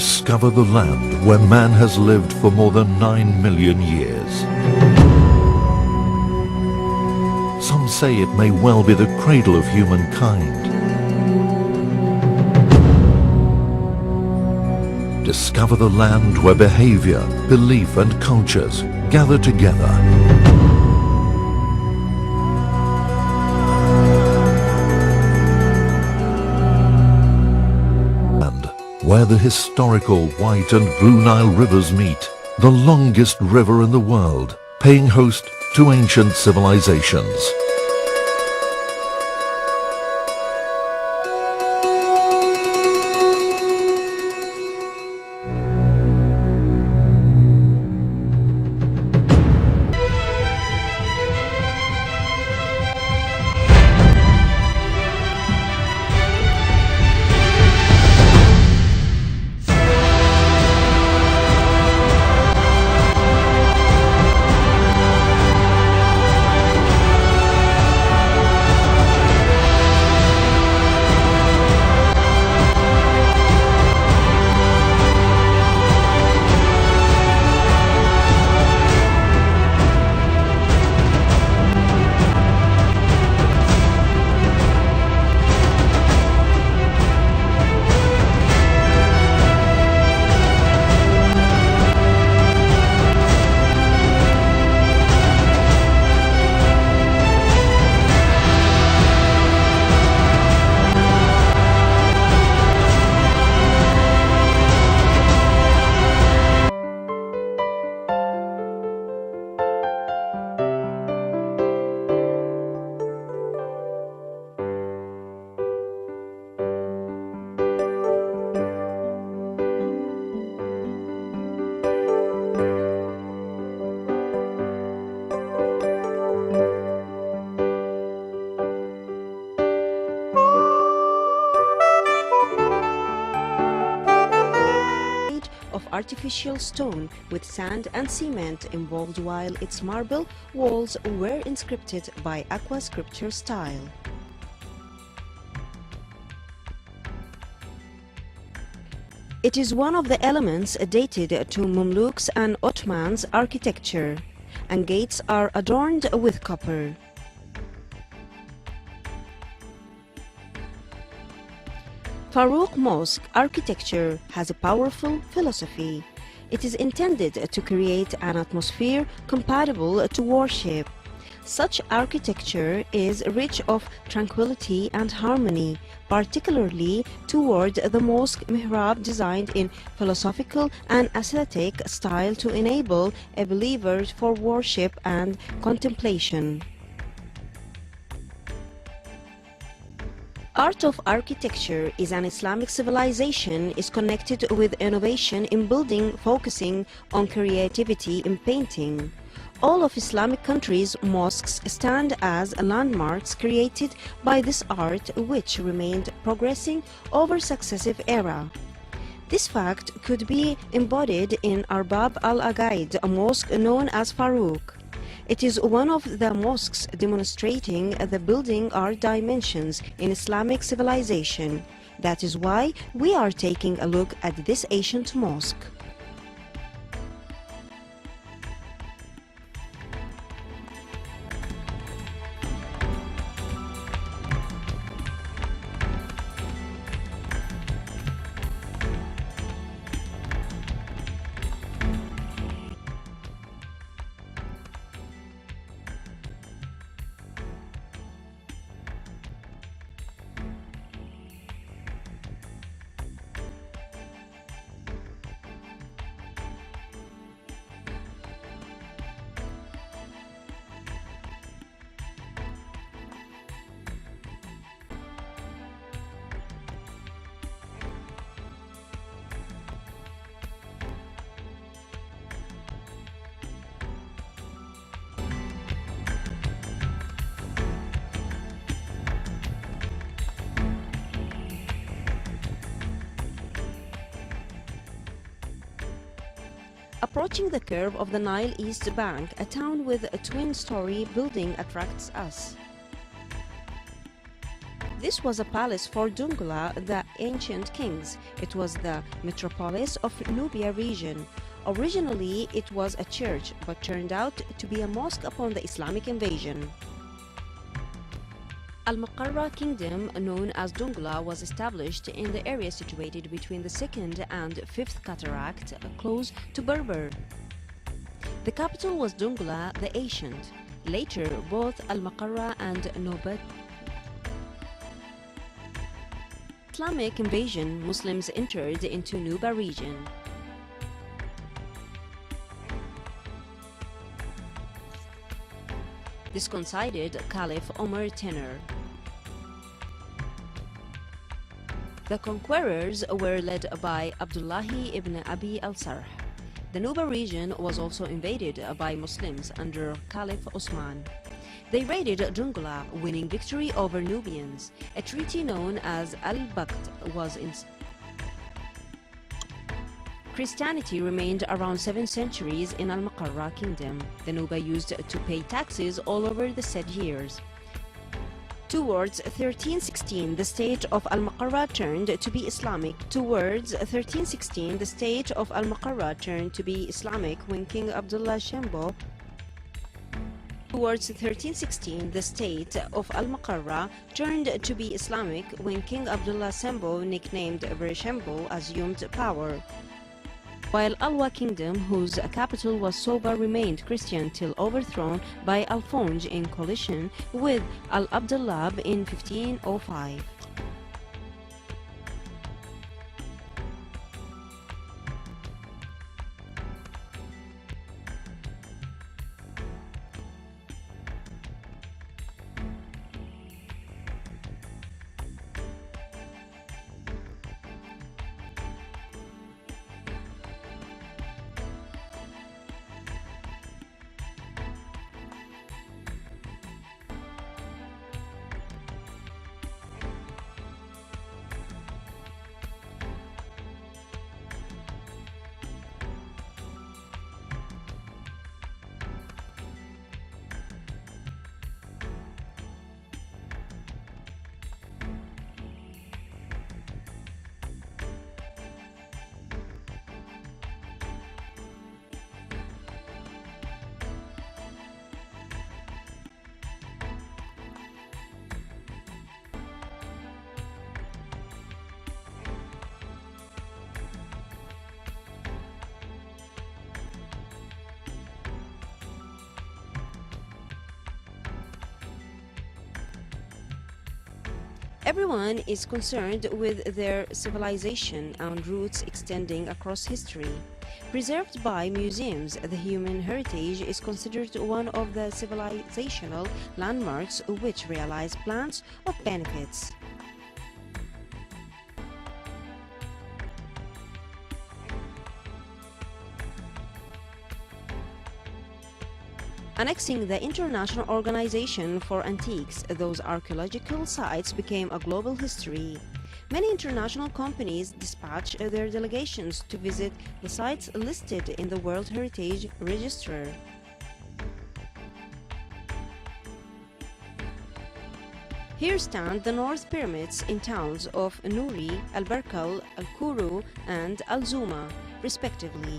discover the land where man has lived for more than 9 million years. Some say it may well be the cradle of humankind. Discover the land where behavior, belief and cultures gather together. Where the historical White and Blue Nile rivers meet, the longest river in the world, paying host to ancient civilizations. Of artificial stone with sand and cement involved, while its marble walls were inscripted by aqua sculpture style. It is one of the elements dated to Mamluks and Ottomans architecture, and gates are adorned with copper. Farouk Mosque architecture has a powerful philosophy. It is intended to create an atmosphere compatible to worship. Such architecture is rich of tranquility and harmony, particularly toward the mosque mihrab designed in philosophical and aesthetic style to enable a believer for worship and contemplation. Art of architecture is an Islamic civilization is connected with innovation in building, focusing on creativity in painting. All of Islamic countries' mosques stand as landmarks created by this art, which remained progressing over successive eras. This fact could be embodied in Arbab al-Agaid, a mosque known as Farouk. It is one of the mosques demonstrating the building art dimensions in Islamic civilization. That is why we are taking a look at this ancient mosque. Approaching the curve of the Nile East Bank, a town with a twin-story building attracts us. This was a palace for Dungla, the ancient kings. It was the metropolis of Nubia region. Originally, it was a church, but turned out to be a mosque upon the Islamic invasion. Al-Maqarra kingdom, known as Dungla, was established in the area situated between the second and fifth cataract, close to Berber. The capital was Dungla the Ancient. Later, both Al-Maqarra and Nobat Islamic invasion, Muslims entered into Nuba region. This coincided Caliph Omar tenure. The conquerors were led by Abdullahi ibn Abi al-Sarh. The Nuba region was also invaded by Muslims under Caliph Osman. They raided Dungla, winning victory over Nubians. A treaty known as Al-Baqt was in. Christianity remained around 7 centuries in Al-Maqarra kingdom. The Nuba used to pay taxes all over the said years. Towards 1316, the state of Al-Maqarra turned to be Islamic. Towards 1316, the state of Al-Maqarra turned to be Islamic when King Abdullah Shembo. Towards 1316, the state of Al-Maqarra turned to be Islamic when King Abdullah Sembo, nicknamed Shembo, assumed power. While Alwa kingdom, whose capital was Soba, remained Christian till overthrown by Alphonse in coalition with Al-Abdullah in 1505. Everyone is concerned with their civilization and roots extending across history. Preserved by museums, the human heritage is considered one of the civilizational landmarks which realize plans of benefits. Annexing the International Organization for Antiques, those archaeological sites became a global history. Many international companies dispatch their delegations to visit the sites listed in the World Heritage Register. Here stand the North Pyramids in towns of Nuri, Al-Barkal, Al-Kuru, and Al-Zuma, respectively.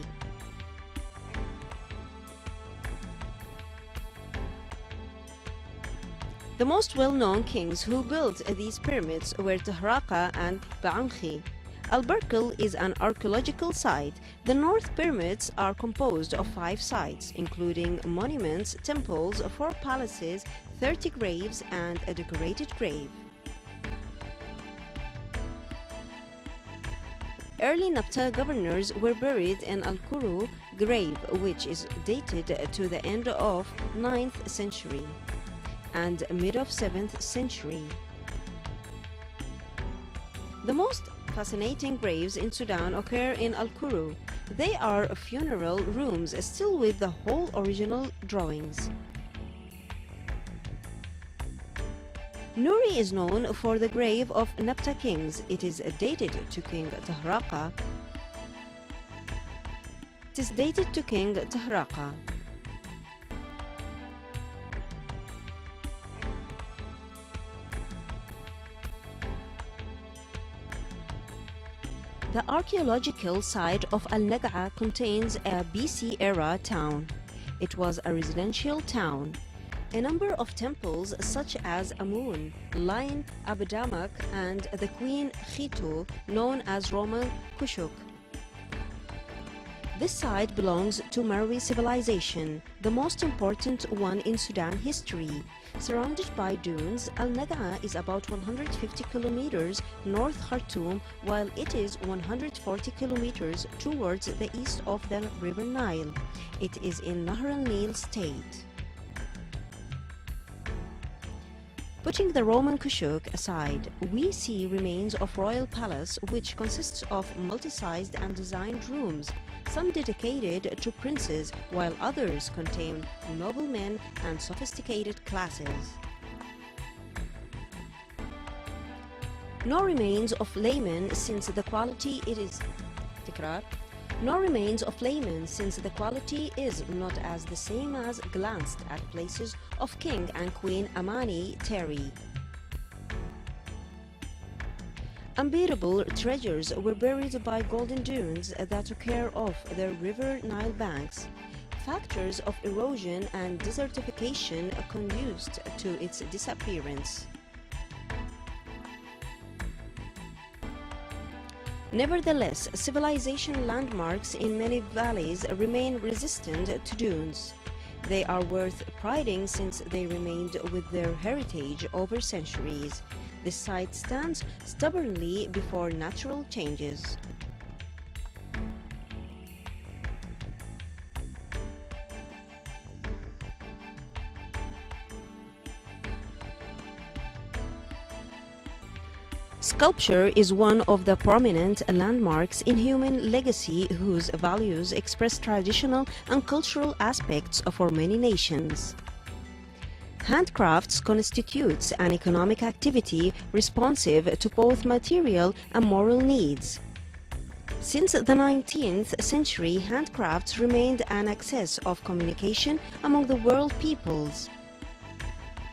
The most well-known kings who built these pyramids were Tahraka and Ba'ankhi. Al-Barkal is an archaeological site. The North Pyramids are composed of 5 sites, including monuments, temples, 4 palaces, 30 graves, and a decorated grave. Early Nabta governors were buried in Al-Kuru grave, which is dated to the end of 9th century and mid of 7th century. The most fascinating graves in Sudan occur in Al-Kuru. They are funeral rooms, still with the whole original drawings. Nuri is known for the grave of Nabta kings. It is dated to King Tahraka. The archaeological site of Al-Nag'a contains a BC-era town. It was a residential town. A number of temples such as Amun, Lion Abidamak, and the Queen Khitu, known as Roman Kushuk. This site belongs to Marwi civilization, the most important one in Sudan history. Surrounded by dunes, Al-Nag'a is about 150 kilometers north Khartoum, while it is 140 kilometers towards the east of the River Nile. It is in Nahr al-Nil state. Putting the Roman Kushuk aside, we see remains of royal palace which consists of multi-sized and designed rooms, some dedicated to princes while others contain noblemen and sophisticated classes. No remains of laymen since the quality is not as the same as glanced at places of King and Queen Amani Teri. Unbeatable treasures were buried by golden dunes that took care of the River Nile banks. Factors of erosion and desertification conduced to its disappearance. Nevertheless, civilization landmarks in many valleys remain resistant to dunes. They are worth priding since they remained with their heritage over centuries. This site stands stubbornly before natural changes. Sculpture is one of the prominent landmarks in human legacy whose values express traditional and cultural aspects for many nations. Handcrafts constitutes an economic activity responsive to both material and moral needs. Since the 19th century, handcrafts remained an access of communication among the world peoples.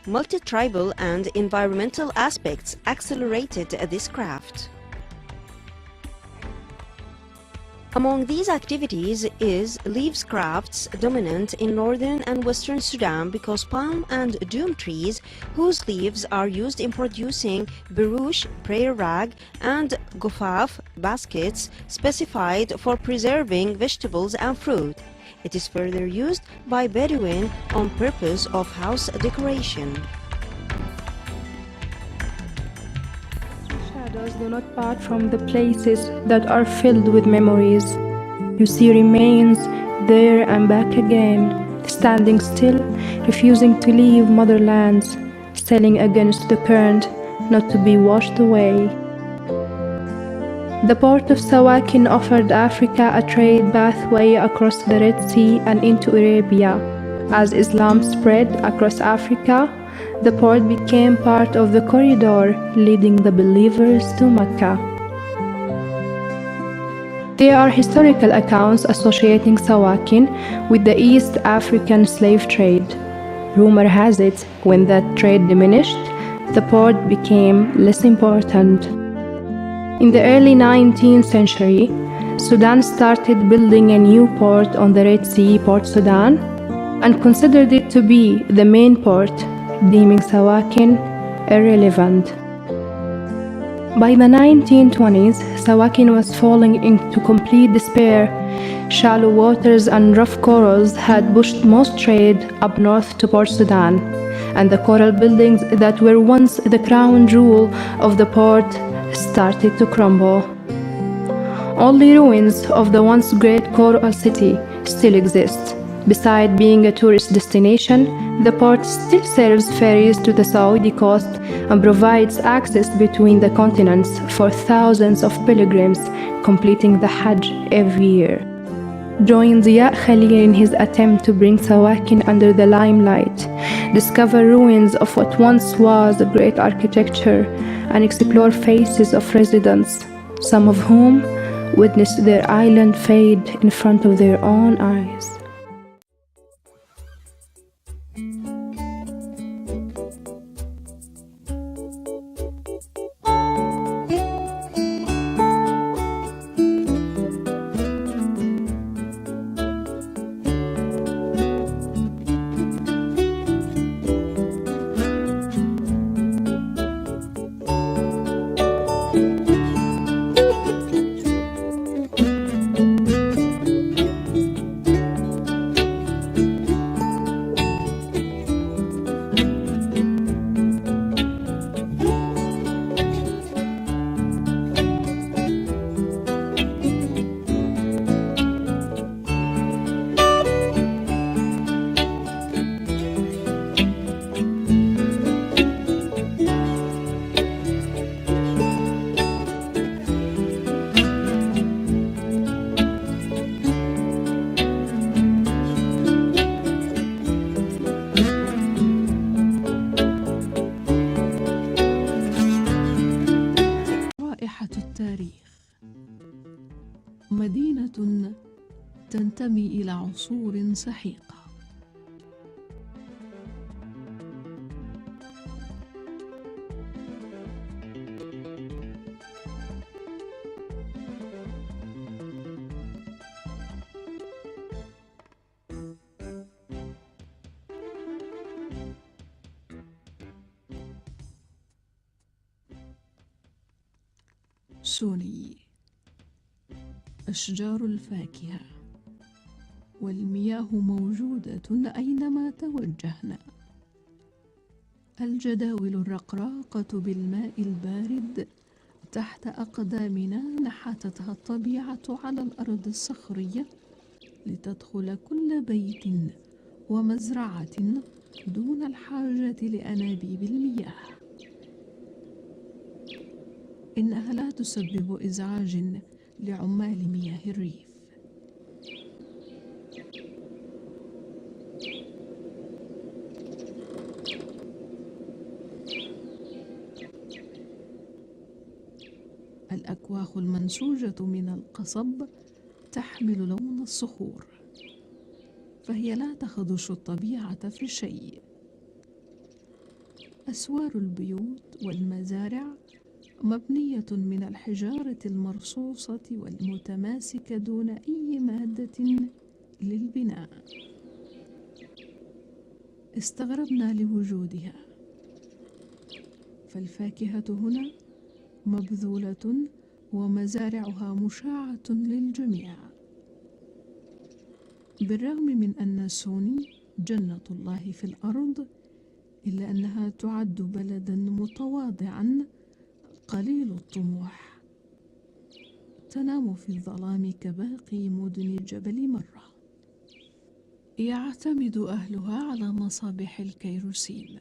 Multi-tribal and environmental aspects accelerated this craft. Among these activities is leaves crafts dominant in northern and western Sudan because palm and doom trees, whose leaves are used in producing barouche, prayer rag, and gofaf baskets specified for preserving vegetables and fruit. It is further used by Bedouin on purpose of house decoration. Shadows do not part from the places that are filled with memories. You see remains there and back again, standing still, refusing to leave motherlands, sailing against the current, not to be washed away. The port of Sawakin offered Africa a trade pathway across the Red Sea and into Arabia. As Islam spread across Africa, the port became part of the corridor leading the believers to Mecca. There are historical accounts associating Sawakin with the East African slave trade. Rumor has it, when that trade diminished, the port became less important. In the early 19th century, Sudan started building a new port on the Red Sea, Port Sudan, and considered it to be the main port, deeming Sawakin irrelevant. By the 1920s, Sawakin was falling into complete despair. Shallow waters and rough corals had pushed most trade up north to Port Sudan, and the coral buildings that were once the crown jewel of the port started to crumble. Only ruins of the once great coral city still exist. Besides being a tourist destination, the port still serves ferries to the Saudi coast and provides access between the continents for thousands of pilgrims completing the Hajj every year. Join Ziya Khalil in his attempt to bring Sawakin under the limelight, discover ruins of what once was a great architecture, and explore faces of residents, some of whom witnessed their island fade in front of their own eyes. عصور سحيقة. سوني: أشجار الفاكهة والمياه موجودة أينما توجهنا. الجداول الرقراقة بالماء البارد تحت أقدامنا نحتتها الطبيعة على الأرض الصخرية لتدخل كل بيت ومزرعة دون الحاجة لأنابيب المياه. إنها لا تسبب إزعاج لعمال مياه الريف. الأكواخ المنسوجة من القصب تحمل لون الصخور، فهي لا تخدش الطبيعة في شيء. أسوار البيوت والمزارع مبنية من الحجارة المرصوصة والمتماسكة دون أي مادة للبناء. استغربنا لوجودها، فالفاكهة هنا مبذولة ومزارعها مشاعة للجميع. بالرغم من أن سوني جنة الله في الأرض، إلا أنها تعد بلدا متواضعا قليل الطموح، تنام في الظلام كباقي مدن جبل مرة. يعتمد أهلها على مصابيح الكيروسين.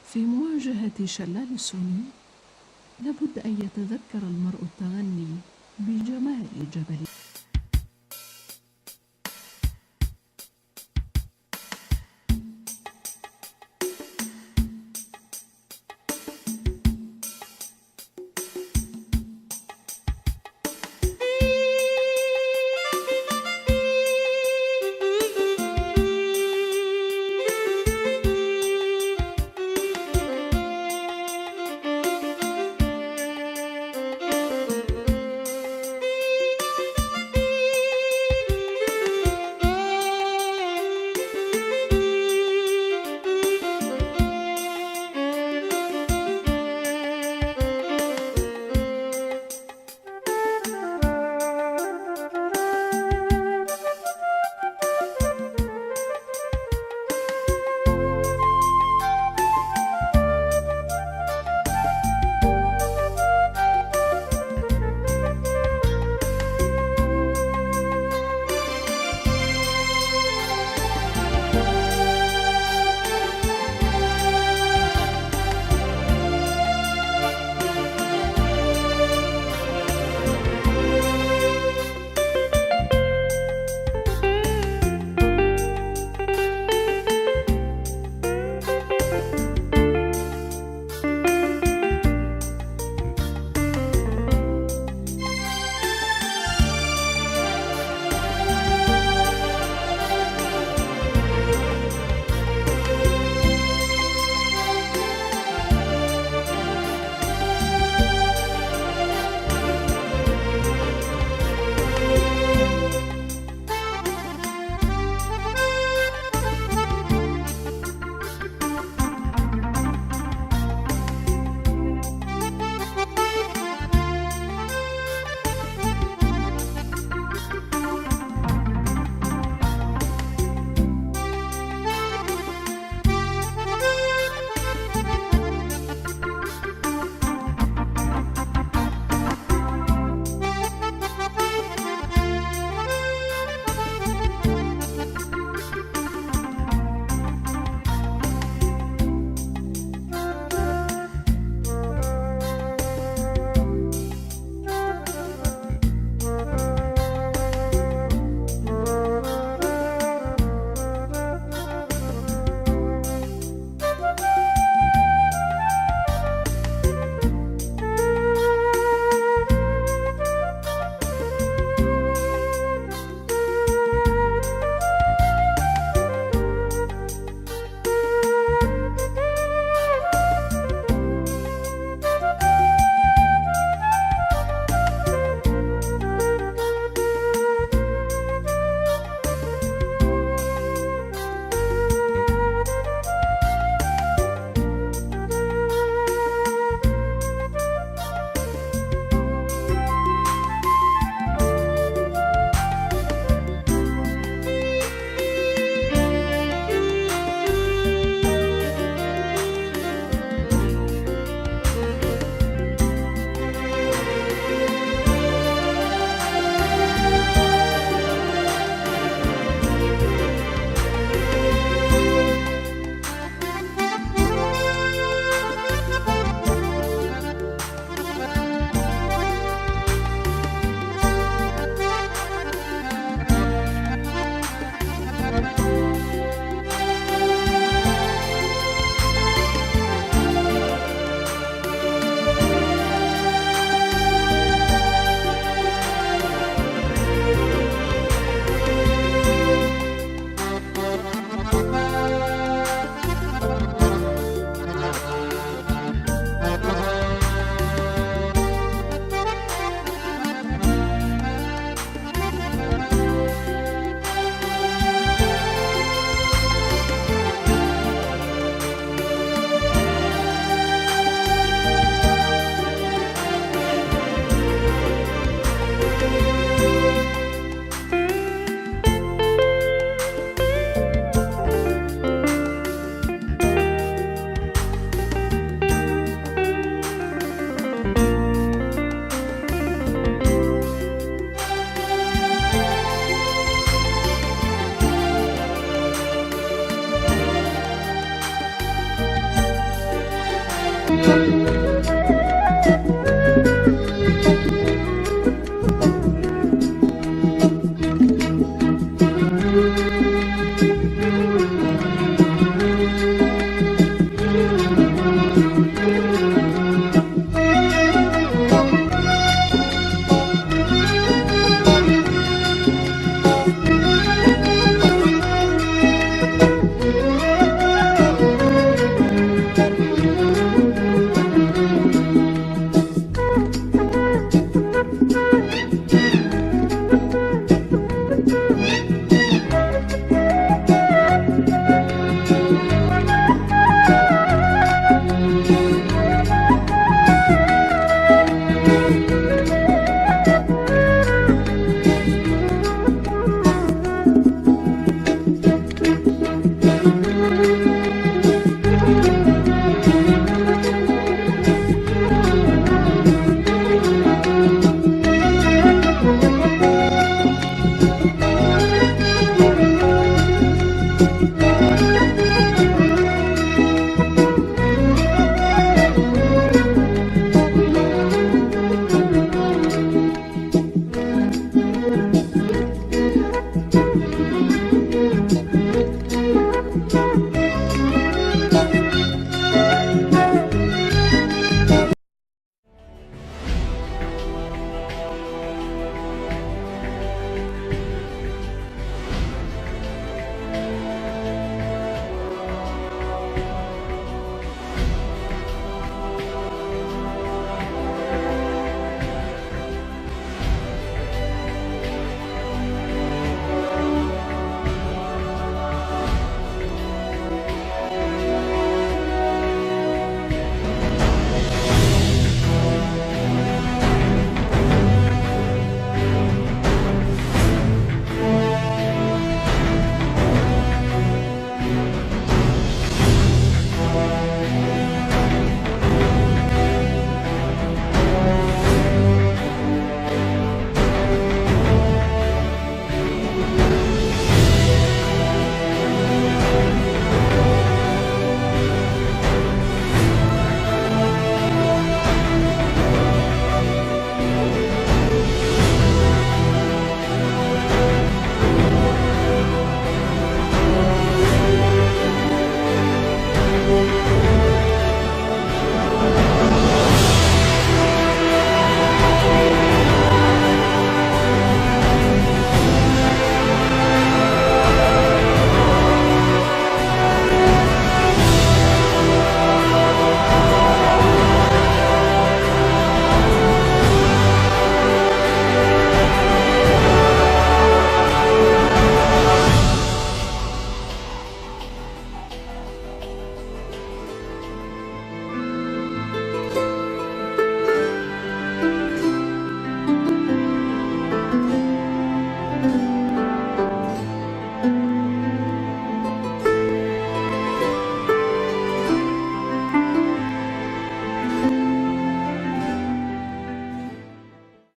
في مواجهة شلال سوني لابد أن يتذكر المرء التغني بجمال جبل